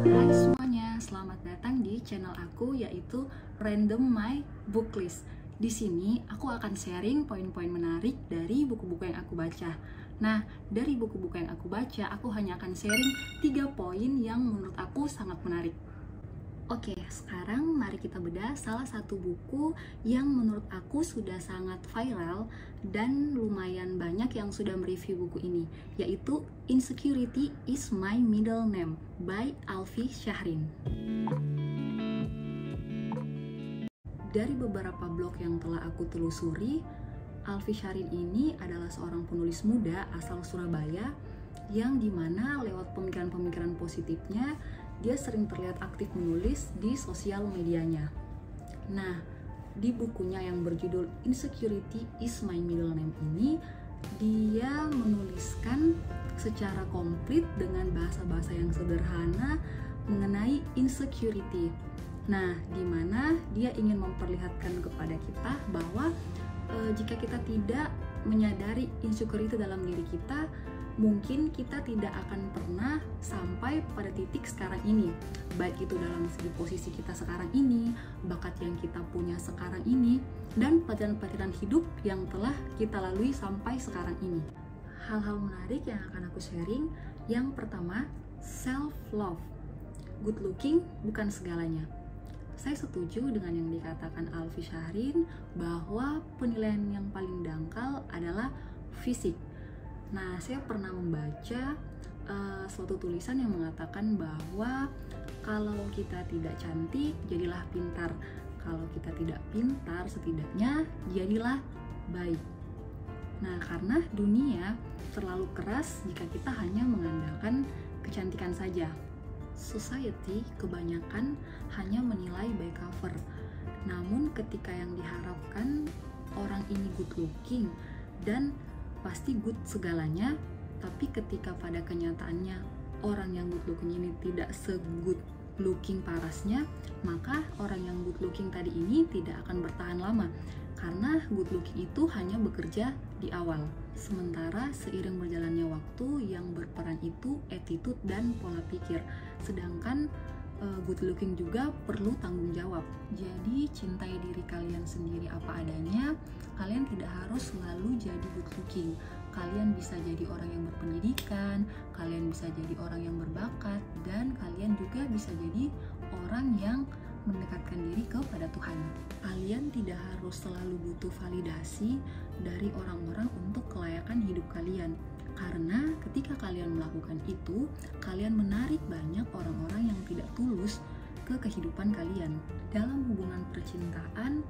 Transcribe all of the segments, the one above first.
Hai semuanya, selamat datang di channel aku yaitu Random My Book List. Di sini aku akan sharing poin-poin menarik dari buku-buku yang aku baca. Nah, dari buku-buku yang aku baca, aku hanya akan sharing 3 poin yang menurut aku sangat menarik. Oke, sekarang mari kita bedah salah satu buku yang menurut aku sudah sangat viral dan lumayan banyak yang sudah mereview buku ini, yaitu Insecurity is My Middle Name by Alfi Syahrin. Dari beberapa blog yang telah aku telusuri, Alfi Syahrin ini adalah seorang penulis muda asal Surabaya yang dimana lewat pemikiran-pemikiran positifnya dia sering terlihat aktif menulis di sosial medianya. Nah, di bukunya yang berjudul Insecurity is My Middle Name ini, dia menuliskan secara komplit dengan bahasa-bahasa yang sederhana mengenai insecurity. Nah, di mana dia ingin memperlihatkan kepada kita bahwa jika kita tidak menyadari insecurity dalam diri kita, mungkin kita tidak akan pernah sampai pada titik sekarang ini, baik itu dalam segi posisi kita sekarang ini, bakat yang kita punya sekarang ini, dan pelajaran-pelajaran hidup yang telah kita lalui sampai sekarang ini. Hal-hal menarik yang akan aku sharing, yang pertama, self-love. Good looking bukan segalanya. Saya setuju dengan yang dikatakan Alfi Syahrin bahwa penilaian yang paling dangkal adalah fisik. Nah, saya pernah membaca suatu tulisan yang mengatakan bahwa kalau kita tidak cantik, jadilah pintar. Kalau kita tidak pintar, setidaknya jadilah baik. Nah, karena dunia terlalu keras jika kita hanya mengandalkan kecantikan saja. Society kebanyakan hanya menilai by cover. Namun ketika yang diharapkan orang ini good looking dan pasti good segalanya, tapi ketika pada kenyataannya orang yang good looking ini tidak se-good looking parasnya, maka orang yang good looking tadi ini tidak akan bertahan lama, karena good looking itu hanya bekerja di awal. Sementara seiring berjalannya waktu, yang berperan itu attitude dan pola pikir, sedangkan good looking juga perlu tanggung jawab. Jadi cintai diri kalian sendiri apa adanya. Kalian tidak harus selalu jadi good looking. Kalian bisa jadi orang yang berpendidikan, kalian bisa jadi orang yang berbakat, dan kalian juga bisa jadi orang yang mendekatkan diri kepada Tuhan. Kalian tidak harus selalu butuh validasi dari orang-orang untuk kelayakan hidup kalian. Karena ketika kalian melakukan itu, kalian menarik banyak orang-orang yang tidak tulus ke kehidupan kalian. Dalam hubungan percintaan,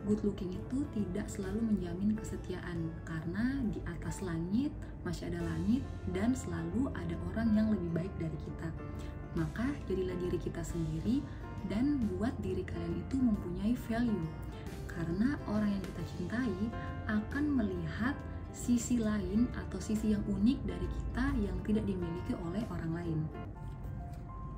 good looking itu tidak selalu menjamin kesetiaan, karena di atas langit masih ada langit dan selalu ada orang yang lebih baik dari kita. Maka jadilah diri kita sendiri dan buat diri kalian itu mempunyai value, karena orang yang kita cintai akan melihat sisi lain atau sisi yang unik dari kita yang tidak dimiliki oleh orang lain.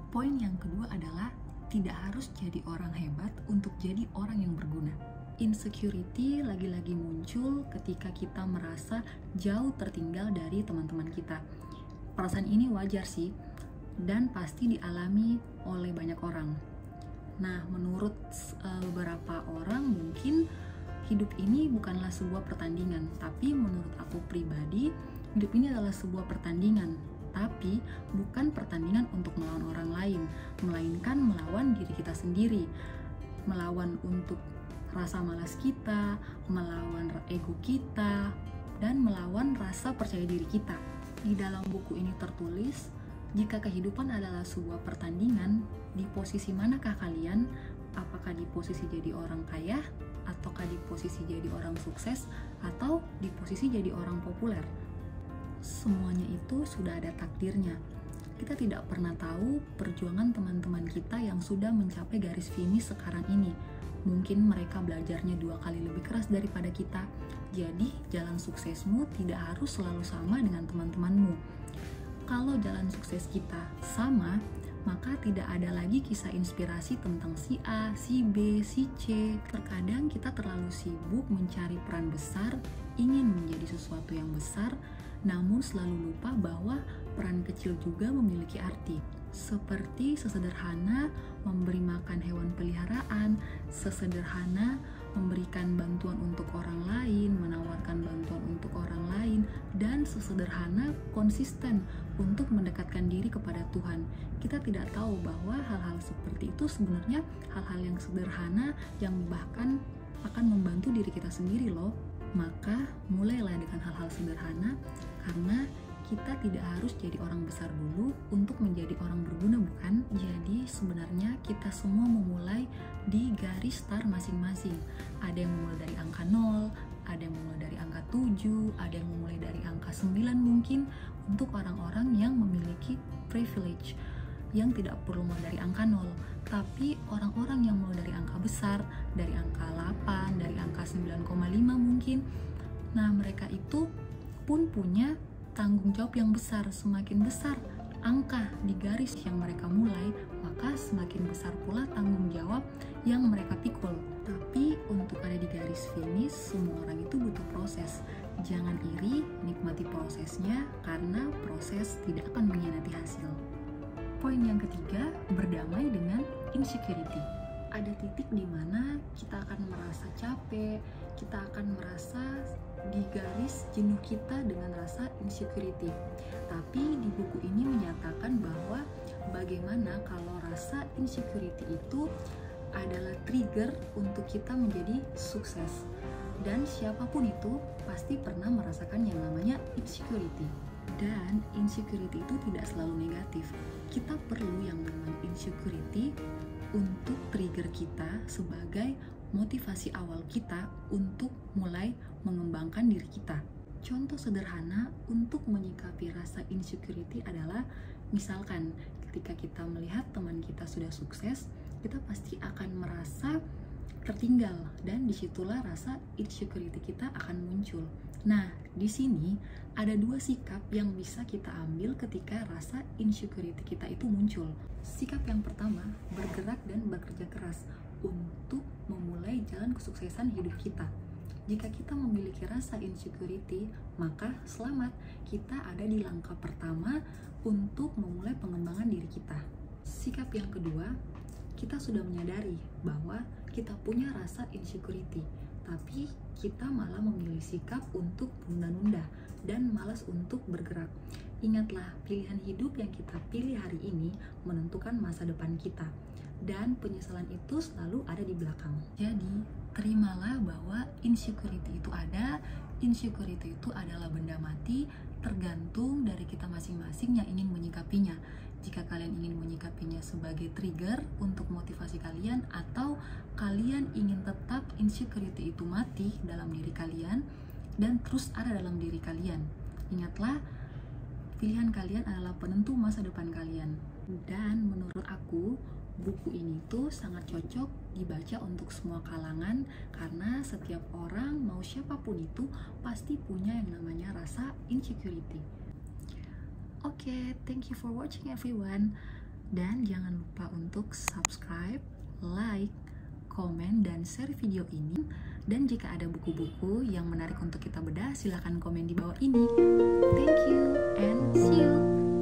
Poin yang kedua adalah tidak harus jadi orang hebat untuk jadi orang yang berguna. Insecurity lagi-lagi muncul ketika kita merasa jauh tertinggal dari teman-teman kita. Perasaan ini wajar sih, dan pasti dialami oleh banyak orang. Nah, menurut beberapa orang mungkin hidup ini bukanlah sebuah pertandingan, tapi menurut aku pribadi, hidup ini adalah sebuah pertandingan, tapi bukan pertandingan untuk melawan orang lain, melainkan melawan diri kita sendiri, melawan untuk rasa malas kita, melawan ego kita, dan melawan rasa percaya diri kita. Di dalam buku ini tertulis, jika kehidupan adalah sebuah pertandingan, di posisi manakah kalian? Apakah di posisi jadi orang kaya, ataukah di posisi jadi orang sukses, atau di posisi jadi orang populer? Semuanya itu sudah ada takdirnya. Kita tidak pernah tahu perjuangan teman-teman kita yang sudah mencapai garis finish sekarang ini. Mungkin mereka belajarnya 2 kali lebih keras daripada kita. Jadi jalan suksesmu tidak harus selalu sama dengan teman-temanmu. Kalau jalan sukses kita sama, maka tidak ada lagi kisah inspirasi tentang si A, si B, si C. Terkadang kita terlalu sibuk mencari peran besar, ingin menjadi sesuatu yang besar, namun selalu lupa bahwa peran kecil juga memiliki arti, seperti sesederhana memberi makan hewan peliharaan, sesederhana memberikan bantuan untuk orang lain, menawarkan bantuan untuk orang lain, dan sesederhana konsisten untuk mendekatkan diri kepada Tuhan. Kita tidak tahu bahwa hal-hal seperti itu sebenarnya hal-hal yang sederhana yang bahkan akan membantu diri kita sendiri loh. Maka mulailah dengan hal-hal sederhana, karena kita tidak harus jadi orang besar dulu untuk menjadi orang berguna, bukan? Jadi sebenarnya kita semua memulai di garis start masing-masing. Ada yang memulai dari angka 0, ada yang memulai dari angka 7, ada yang memulai dari angka 9 mungkin, untuk orang-orang yang memiliki privilege, yang tidak perlu mulai dari angka 0. Tapi orang-orang yang mulai dari angka besar, dari angka 8, dari angka 9,5 mungkin, nah mereka itu pun punya tanggung jawab yang besar. Semakin besar angka di garis yang mereka mulai, maka semakin besar pula tanggung jawab yang mereka pikul. Tapi untuk ada di garis finish, semua orang itu butuh proses. Jangan iri, nikmati prosesnya, karena proses tidak akan mengkhianati hasil. Poin yang ketiga, berdamai dengan insecurity. Ada titik di mana kita akan merasa capek, kita akan merasa di garis jenuh kita dengan rasa insecurity. Tapi di buku ini menyatakan bahwa bagaimana kalau rasa insecurity itu adalah trigger untuk kita menjadi sukses. Dan siapapun itu pasti pernah merasakan yang namanya insecurity. Dan insecurity itu tidak selalu negatif. Kita perlu yang namanya insecurity untuk trigger kita sebagai motivasi awal kita untuk mulai mengembangkan diri kita. Contoh sederhana untuk menyikapi rasa insecurity adalah misalkan ketika kita melihat teman kita sudah sukses, kita pasti akan merasa tertinggal, dan disitulah rasa insecurity kita akan muncul. Nah, di sini ada dua sikap yang bisa kita ambil ketika rasa insecurity kita itu muncul. Sikap yang pertama, bergerak dan bekerja keras untuk memulai jalan kesuksesan hidup kita. Jika kita memiliki rasa insecurity, maka selamat, kita ada di langkah pertama untuk memulai pengembangan diri kita. Sikap yang kedua, kita sudah menyadari bahwa kita punya rasa insecurity, tapi kita malah memilih sikap untuk menunda-nunda dan malas untuk bergerak. Ingatlah, pilihan hidup yang kita pilih hari ini menentukan masa depan kita, dan penyesalan itu selalu ada di belakang. Jadi, terimalah bahwa insecurity itu ada. Insecurity itu adalah benda mati, tergantung dari kita masing-masing yang ingin menyikapinya. Jika kalian ingin menyikapinya sebagai trigger untuk motivasi kalian, atau kalian ingin tetap insecurity itu mati dalam diri kalian dan terus ada dalam diri kalian, ingatlah, pilihan kalian adalah penentu masa depan kalian. Dan menurut aku, buku ini tuh sangat cocok dibaca untuk semua kalangan, karena setiap orang, mau siapapun itu, pasti punya yang namanya rasa insecurity. Oke, thank you for watching everyone. Dan jangan lupa untuk subscribe, like, komen, dan share video ini. Dan jika ada buku-buku yang menarik untuk kita bedah, silahkan komen di bawah ini. Thank you and see you.